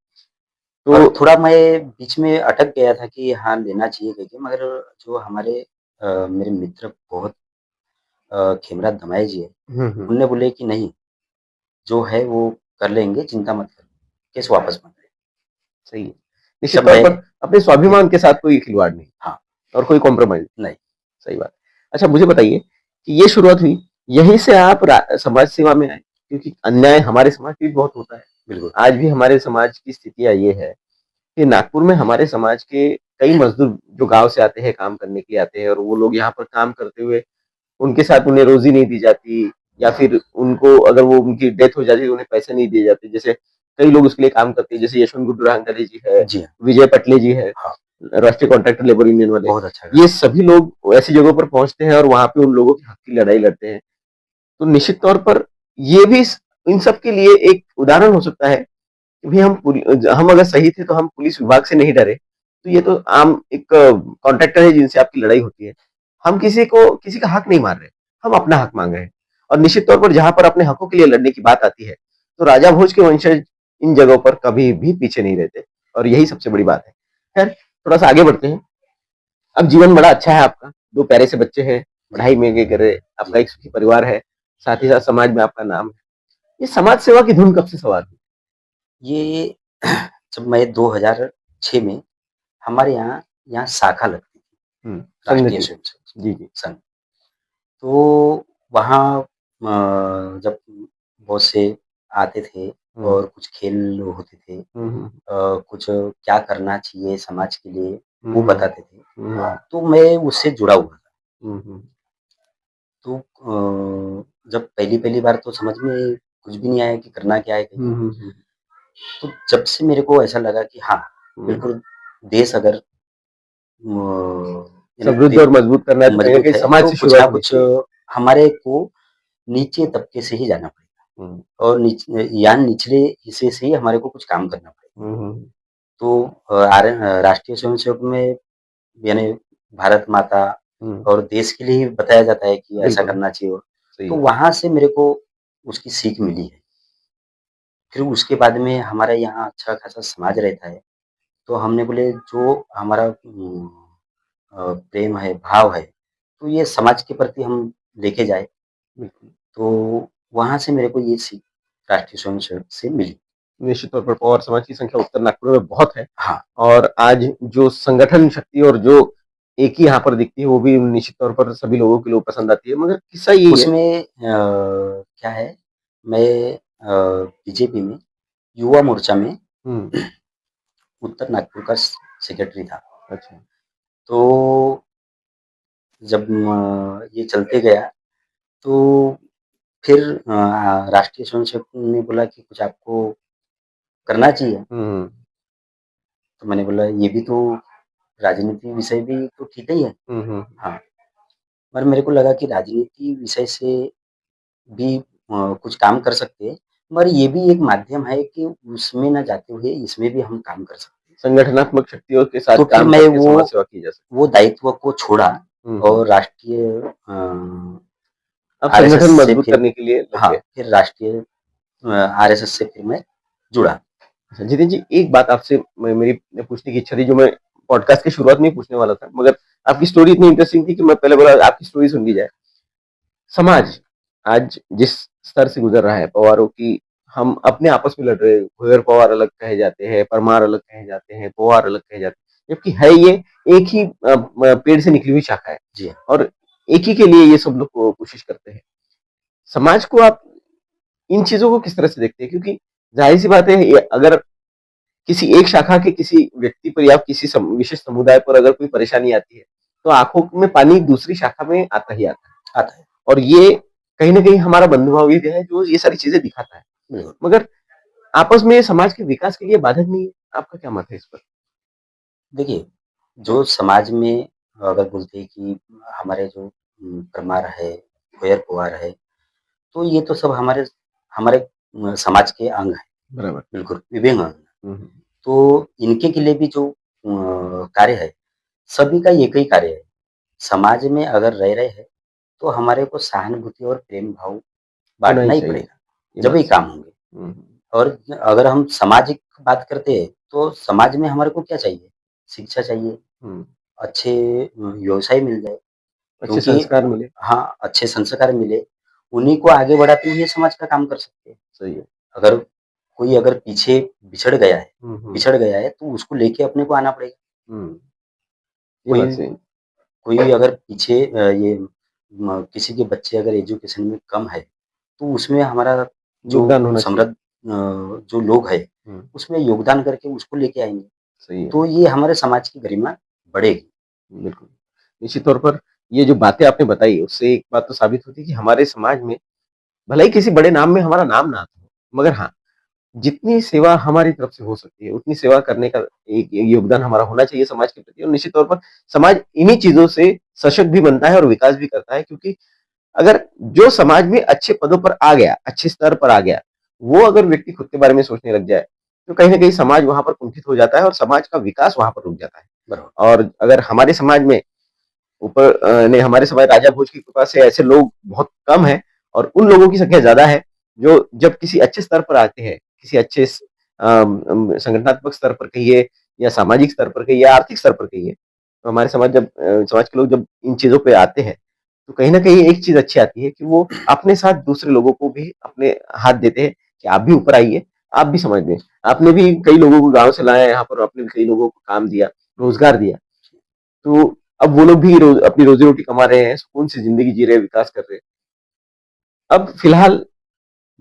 और तो थोड़ा मैं बीच में अटक गया था कि हाँ, लेना चाहिए करके मगर जो हमारे मेरे मित्र बहुत खेमराज दमाई जी हैं, हुँ, हुँ, उनने बोले कि नहीं, जो है वो कर लेंगे, चिंता मत करो, केस वापस मत ले। सही है। निश्चित जब तौर मैं पर अपने स्वाभिमान के साथ कोई खिलवाड़ नहीं हाँ, और कोई कॉम्प्रोमाइज़ नहीं। नहीं, सही बात। अच्छा मुझे बताइए कि ये शुरुआत हुई, यहीं से आप समाज सेवा में आए? क्योंकि अन्याय हमारे समाज में भी बहुत होता है। बिल्कुल। आज भी हमारे समाज की स्थितियाँ ये है कि नागपुर में हमारे समाज के कई मज़दूर जो गाँव से आते हैं, काम करने के लिए आते हैं और वो लोग यहाँ पर काम करते हुए उनके साथ उन्हें रोज़ी नहीं दी जाती या फिर उनको अगर वो उनकी डेथ हो जाती है तो उन्हें पैसे नहीं दिए जाते। जैसे कई लोग उसके लिए काम करते हैं, जैसे यशवंत गुड्डूरांगले जी है, जी हाँ, विजय पटले जी है, हाँ, राष्ट्रीय कॉन्ट्रैक्टर लेबर यूनियन वाले। बहुत अच्छा ये काम सभी लोग ऐसी जगहों पर पहुँचते हैं और वहाँ पे उन लोगों के हक की लड़ाई लड़ते हैं। तो निश्चित तौर पर ये भी इन सब के लिए एक उदाहरण हो सकता है कि भाई हम अगर सही थे तो हम पुलिस विभाग से नहीं डरे। तो ये तो आम एक कॉन्ट्रैक्टर है जिनसे आपकी लड़ाई होती है। हम किसी का हक नहीं मार रहे, हम अपना हक माँग रहे हैं। और निश्चित तौर पर जहाँ पर अपने हकों के लिए लड़ने की बात आती है, तो राजा भोज के वंशज इन जगहों पर कभी भी पीछे नहीं रहते और यही सबसे बड़ी बात है। खैर थोड़ा-सा आगे बढ़ते हैं। अब जीवन बड़ा अच्छा है आपका, 2 प्यारे से बच्चे हैं, जी, पढ़ाई में वगैरह, जी। आपका एक सुखी परिवार है, साथ ही साथ समाज में आपका नाम है। ये समाज सेवा की धुन कब से सवार हुई? ये जब मैं 2006 में हमारे यहाँ यहाँ शाखा लगती थी, हुँ, संघ राष्ट्रीय की। स्वयंसेवक जी, जी। संघ। तो वहाँ जब बहुत से आते थे हुँ, और कुछ खेल होते थे, हुँ, हुँ, कुछ क्या करना चाहिए समाज के लिए, हुँ, वो हुँ, बताते थे। हुँ, तो मैं उससे जुड़ा हुआ था। हुँ, हुँ, तो जब पहली-पहली बार तो समझ में कुछ भी नहीं आया कि करना क्या है हुँ, कैसे? हुँ, हुँ, तो जब से मेरे को ऐसा लगा कि हाँ, हुँ। बिल्कुल देश अगर यानी समृद्ध दे और मजबूत करना है तो कहीं न मजबूत कहीं है, समाज तो से कुछ शुरुआत ना होनी कुछ चाहिए। हमारे को नीचे तबके से ही जाना पड़ेगा हुँ, और या निचले हिस्से से ही हमारे को कुछ काम करना पड़ेगा। हुँ, हुँ, तो राष्ट्रीय स्वयंसेवक में यानी भारत माता हुँ, और देश के लिए ही बताया जाता है कि ऐसा बिल्कुल, करना चाहिए। सही तो है। वहाँ से मेरे को उसकी सीख मिली है। फिर उसके बाद में हमारे यहाँ अच्छा खासा समाज रहता है, तो हमने बोले जो हमारा प्रेम है, भाव है, तो ये समाज के प्रति हम लेके जाएँ। बिल्कुल, तो वहाँ से मेरे को ये सीख राष्ट्रीय स्वयंसेवक से मिली। निश्चित तौर पर पवार समाज की संख्या उत्तर नागपुर में बहुत है हाँ, और आज जो संगठन शक्ति और जो एक ही यहाँ पर दिखती है, वो भी निश्चित तौर पर सभी लोगों के लिए पसंद आती है। मगर किस्सा यही है। उसमें क्या है, मैं बीजेपी में युवा मोर्चा में हुँ, उत्तर नागपुर का सेक्रेटरी था। अच्छा। तो जब ये चलते गया, तो फिर राष्ट्रीय स्वयंसेवक ने बोला कि कुछ आपको करना चाहिए। हुँ, हुँ, तो मैंने बोला ये भी तो राजनीति विषय भी तो ठीक ही है। हुँ, हुँ, हाँ, पर मेरे को लगा कि राजनीति विषय से भी कुछ काम कर सकते हैं, मगर ये भी एक माध्यम है कि उसमें ना जाते हुए इसमें भी हम काम कर सकते हैं। संगठनात्मक शक्तियों के साथ तो फिर काम मैं करके समाज सेवा की जा सकती वो दायित्व को छोड़ा है। हुँ, हुँ। और राष्ट्रीय अब संगठन आरएसएस से मजबूत फिर करने के लिए लग हाँ, गए। फिर राष्ट्रीय आरएसएस से फिर मैं जुड़ा। अच्छा, जितिन जी एक बात आपसे मेरी पूछने की इच्छा थी जो मैं पॉडकास्ट की शुरुआत में ही पूछने वाला था मगर आपकी स्टोरी इतनी इंटरेस्टिंग थी कि मैं पहले बोला आपकी स्टोरी सुन ली जाए। समाज आज जिस स्तर से गुजर रहा है पवारों की हम अपने आपस में लड़ रहे हैं भुयर पवार अलग कहे जाते हैं परमार अलग कहे जाते हैं पवार अलग कहे जाते हैं जबकि है ये एक ही पेड़ से निकली हुई शाखा है जी हाँ, और एक ही के लिए ये सब लोग कोशिश करते हैं। समाज को आप इन चीजों को किस तरह से देखते हैं क्योंकि जाहिर सी बात है अगर किसी एक शाखा के किसी व्यक्ति पर या किसी विशेष समुदाय पर अगर कोई परेशानी आती है तो आंखों में पानी दूसरी शाखा में आता ही आता है आता है। और ये कहीं ना कहीं हमारा बंधुभाव ये है जो ये सारी चीजें दिखाता है बिल्कुल। मगर आपस में समाज के विकास के लिए बाधक नहीं है। आपका क्या मत है इस पर? देखिए, जो समाज में अगर बोलते हैं कि हमारे जो परमार है, भूयर-पुआर है, तो ये तो सब हमारे हमारे समाज के अंग हैं, बराबर। बिल्कुल विभिन्न अंग। हम्म, तो इनके के लिए भी जो कार्य है, सभी का एक ही कार्य है। समाज में अगर रह रहे हैं, तो हमारे को सहानुभूति और प्रेम भाव होना ही बाँटना ही चाहिए। पड़ेगा, ये जब बात ही सही काम है। होंगे। हम्म, और अगर हम सामाजिक बात करते हैं, तो समाज में हमारे को क्या चाहिए? शिक्षा चाहिए, हम्म, अच्छे व्यवसाय मिल जाए, अच्छे क्योंकि संस्कार मिले। हाँ, अच्छे संस्कार मिले, उन्हीं को आगे बढ़ाते हुए समाज का काम कर सकते हैं। सही है। अगर कोई अगर पीछे हम्म, बिछड़ गया है, तो उसको लेके अपने को आना पड़ेगा। हम्म, ये बात कोई सही है। कोई अगर पीछे किसी के बच्चे अगर एजुकेशन में कम है, तो उसमें हमारा जो योगदान होना चाहिए। जो लोग हैं, हम्म, उसमें योगदान करके उसको लेके आएँगे। सही है। तो ये हमारे समाज की गरिमा बढ़ेगी। बिल्कुल। निश्चित तौर पर ये जो बातें आपने बताई उससे एक बात तो साबित होती है कि हमारे समाज में भले ही किसी बड़े नाम में हमारा नाम ना आता हो मगर हाँ जितनी सेवा हमारी तरफ से हो सकती है उतनी सेवा करने का एक योगदान हमारा होना चाहिए समाज के प्रति और निश्चित तौर पर समाज इन्हीं चीजों से सशक्त भी बनता है और विकास भी करता है क्योंकि अगर जो समाज में अच्छे पदों पर आ गया अच्छे स्तर पर आ गया वो अगर व्यक्ति खुद के बारे में सोचने लग जाए तो कहीं ना कहीं समाज वहां पर कुंठित हो जाता है और समाज का विकास वहां पर रुक जाता है। बराबर, और अगर हमारे समाज में ऊपर ने हमारे समय राजा भोज की कृपा से ऐसे लोग बहुत कम हैं और उन लोगों की संख्या ज्यादा है जो जब किसी अच्छे स्तर पर आते हैं किसी अच्छे संगठनात्मक स्तर पर कहिए या सामाजिक स्तर पर कहिए या आर्थिक स्तर पर कहिए तो हमारे समाज के लोग जब इन चीज़ों पे आते हैं, तो कहीं न कहीं एक चीज़ अच्छी आती है कि वो अपने साथ दूसरे लोगों को भी अपने हाथ देते हैं कि आप भी ऊपर आइए, आप भी समझ लें। आपने भी कई लोगों को गाँव से लाया यहाँ पर, आपने भी कई लोगों को काम दिया, रोज़गार दिया। तो अब वो लोग भी अपनी रोज़ी-रोटी कमा रहे हैं, सुकून से ज़िंदगी जी रहे हैं, विकास कर रहे हैं। अब फिलहाल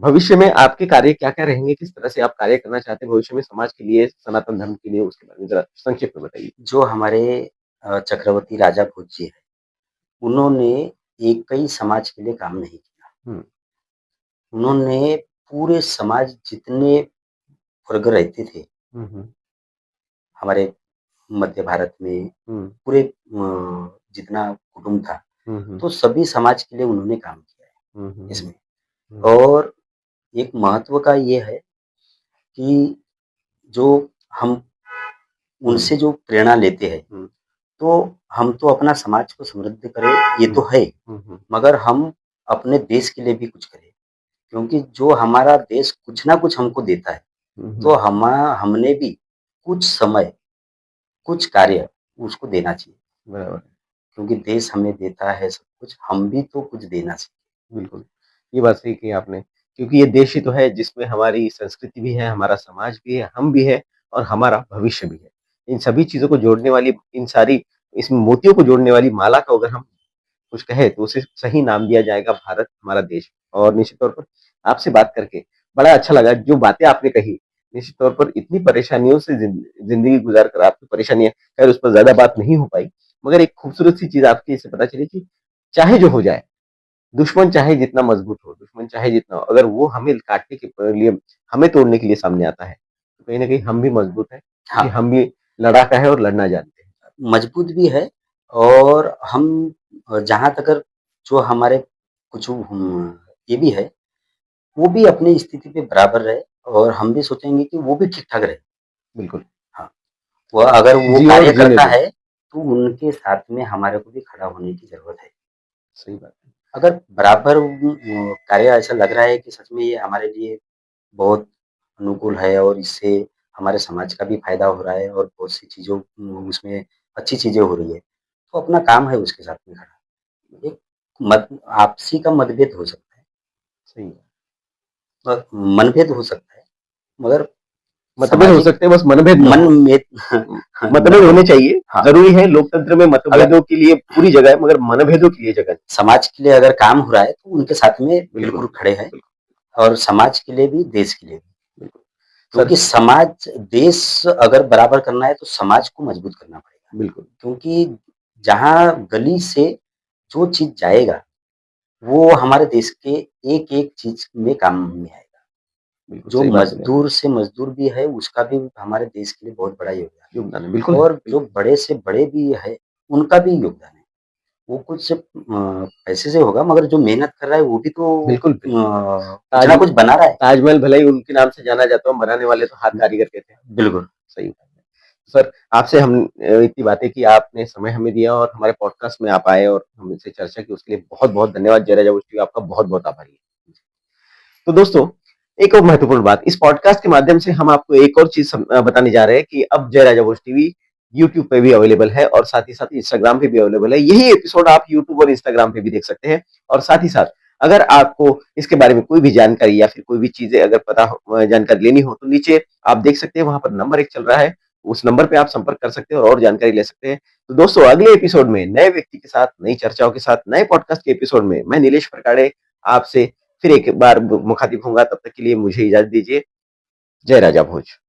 भविष्य में आपके कार्य क्या-क्या रहेंगे? किस तरह से आप कार्य करना चाहते हैं भविष्य में समाज के लिए, सनातन धर्म के लिए? उसके बारे में ज़रा संक्षेप में बताइए। जो हमारे चक्रवर्ती राजा भोज जी हैं, उन्होंने एक ही समाज के लिए काम नहीं किया। हुँ, उन्होंने पूरे समाज जितने वर्ग रहते थे, हुँ, हुँ, हमारे मध्य भारत में हुँ, पूरे जितना कुटुंब था, हुँ, हुँ, तो सभी समाज के लिए उन्होंने काम किया है हुँ, हुँ, हुँ, इसमें। हुँ, और एक महत्व का ये है कि जो हम हुँ, उनसे जो प्रेरणा लेते हैं, हुँ, तो हम तो अपना समाज को समृद्ध करें, ये हुँ, तो है, हुँ, हुँ, मगर हम अपने देश के लिए भी कुछ करें। क्योंकि जो हमारा देश कुछ ना कुछ हमको देता है, हुँ, तो हुँ, हमने भी कुछ समय, कुछ कार्य उसको देना चाहिए। बराबर, क्योंकि देश हमें देता है सब कुछ, हम भी तो कुछ देना चाहिए। बिल्कुल। ये बात सही कही आपने, क्योंकि ये देश ही तो है जिसमें हमारी संस्कृति भी है, हमारा समाज भी है, हम भी हैं और हमारा भविष्य भी है। इन सभी चीज़ों को जोड़ने वाली इन सारी इस मोतियों को जोड़ने वाली माला को अगर हम कुछ कहे तो उसे सही नाम दिया जाएगा भारत, हमारा देश। और निश्चित तौर पर आपसे बात करके बड़ा अच्छा लगा। जो बातें आपने कही, निश्चित तौर पर इतनी परेशानियों से ज़िंदगी गुज़ार कर आपकी परेशानियाँ, खैर उस पर ज़्यादा बात नहीं हो पाई, मगर एक खूबसूरत सी चीज़ आपकी इससे पता चली कि चाहे जो हो जाए, दुश्मन चाहे जितना मज़बूत हो, दुश्मन चाहे जितना हो, अगर वो हमें काटने के लिए, हमें तोड़ने के लिए सामने आता है, तो कहीं न कहीं हम भी मज़बूत हैं, क्योंकि हाँ, हम भी लड़ाका है और लड़ना जानते हैं। मजबूत भी है और हम जहाँ तक जो हमारे कुछ ये भी है, वो भी अपनी स्थिति पे बराबर रहे और हम भी सोचेंगे कि वो भी ठीक-ठाक रहे। बिल्कुल, हाँ, वह अगर वो जिए और कार्य जीने करता दो। है, तो उनके साथ में हमारे को भी खड़ा होने की ज़रूरत है। सही बात है। अगर बराबर कार्य ऐसा लग रहा है कि सच में ये हमारे लिए बहुत अनुकूल है और इससे हमारे समाज का भी फ़ायदा हो रहा है और बहुत सी चीज़ों उसमें अच्छी चीज़ें हो रही है, तो अपना काम है उसके साथ में खड़ा। एक मत आपसी का मतभेद हो सकता है, सही है। मनभेद हो सकता है, मगर मतभेद हो सामाजिक सकते हैं, बस मनभेद ना हो। मनमेद न मतभेद हो। होने चाहिए, हाँ, ज़रूरी है लोकतंत्र में अगर मतभेदों के लिए पूरी जगह है, मगर मनभेदों के लिए जगह नहीं। समाज के लिए अगर काम हो रहा है, तो उनके साथ में बिल्कुल, बिल्कुल खड़े हैं बिल्कुल, और समाज के लिए भी, देश के लिए भी। बिल्कुल। सर क्योंकि देश अगर बराबर करना है, तो समाज को मजबूत करना पड़ेगा। बिल्कुल, क्योंकि जहाँ गली से जो चीज़ जाएगा, वो हमारे देश के एक-एक चीज़ में काम में आएगा। बिल्कुल जो सही बात बोले आप। मज़दूर से मज़दूर भी है, उसका भी हमारे देश के लिए बहुत बड़ा योगदान योगदान है, है बिल्कुल है, और जो बिल्कुल, बड़े से बड़े भी है, उनका भी योगदान है। वो कुछ सिर्फ़ पैसे से होगा, मगर जो मेहनत कर रहा है, वो भी तो बिल्कुल, बिल्कुल। कुछ ताज ना कुछ बना रहा है। ताजमहल भले ही उनके नाम से जाना जाता हो, बनाने वाले तो हाथ कारीगर के थे। बिल्कुल। सही बात है। सर, आपसे हम इतनी बातें की, आपने समय हमें दिया और हमारे पॉडकास्ट में आप आए और हमसे चर्चा की, उसके लिए बहुत-बहुत धन्यवाद। जय राजा वोस्टी आपका बहुत-बहुत आभारी है। तो दोस्तों, एक और महत्वपूर्ण बात, इस पॉडकास्ट के माध्यम से हम आपको एक और चीज़ बताने जा रहे हैं कि अब जय राजा भोज टीवी यूट्यूब पे भी अवेलेबल है और साथ ही साथ इंस्टाग्राम पे भी अवेलेबल है। यही एपिसोड आप यूट्यूब और इंस्टाग्राम पे भी देख सकते हैं और साथ ही साथ अगर आपको इसके बारे में कोई भी जानकारी या फिर कोई भी चीज़ें अगर जानकारी लेनी हो, तो नीचे आप देख सकते हैं, वहाँ पर नंबर एक चल रहा है, उस नंबर पे आप संपर्क कर सकते हैं और जानकारी ले सकते हैं। तो दोस्तों, अगले एपिसोड में नए व्यक्ति के साथ, नई चर्चाओं के साथ, नए पॉडकास्ट के एपिसोड में मैं नीलेश फरकाड़े आपसे फिर एक बार मुखातिब होऊँगा, तब तक के लिए मुझे इजाज़त दीजिए। जय राजा भोज।